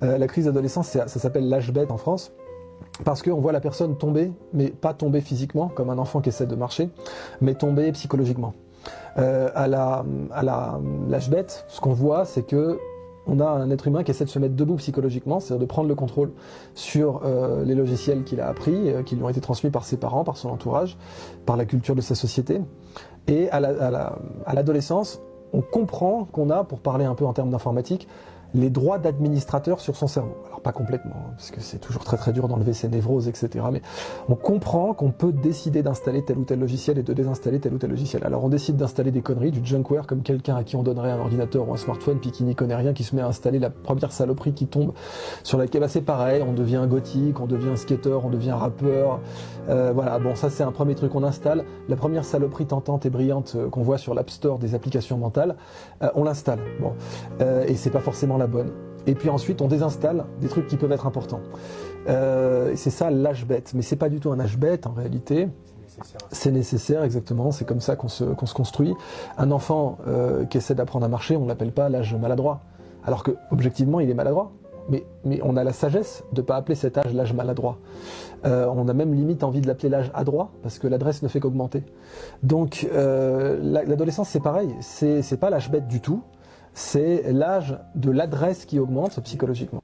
La crise d'adolescence, ça s'appelle l'âge bête en France, parce qu'on voit la personne tomber, mais pas tomber physiquement, comme un enfant qui essaie de marcher, mais tomber psychologiquement. À l'âge bête, ce qu'on voit, c'est que on a un être humain qui essaie de se mettre debout psychologiquement, c'est-à-dire de prendre le contrôle sur les logiciels qu'il a appris, qui lui ont été transmis par ses parents, par son entourage, par la culture de sa société. Et à l'adolescence, on comprend qu'on a, pour parler un peu en termes d'informatique, les droits d'administrateur sur son cerveau. Alors pas complètement, hein, parce que c'est toujours très très dur d'enlever ses névroses, etc. Mais on comprend qu'on peut décider d'installer tel ou tel logiciel et de désinstaller tel ou tel logiciel. Alors on décide d'installer des conneries, du junkware, comme quelqu'un à qui on donnerait un ordinateur ou un smartphone, puis qui n'y connaît rien, qui se met à installer la première saloperie qui tombe sur laquelle, bah, c'est pareil, on devient gothique, on devient skater, on devient rappeur. Voilà, bon, ça c'est un premier truc qu'on installe. La première saloperie tentante et brillante qu'on voit sur l'App Store des applications mentales, on l'installe. Bon, et c'est pas forcément la bonne. Et puis ensuite, on désinstalle des trucs qui peuvent être importants. C'est ça l'âge bête. Mais c'est pas du tout un âge bête en réalité. C'est nécessaire, exactement. C'est comme ça qu'on se construit. Un enfant qui essaie d'apprendre à marcher, on l'appelle pas l'âge maladroit. Alors que objectivement, il est maladroit. Mais on a la sagesse de ne pas appeler cet âge l'âge maladroit. On a même limite envie de l'appeler l'âge adroit, parce que l'adresse ne fait qu'augmenter. Donc l'adolescence, c'est pareil. C'est pas l'âge bête du tout. C'est l'âge de l'adresse qui augmente psychologiquement.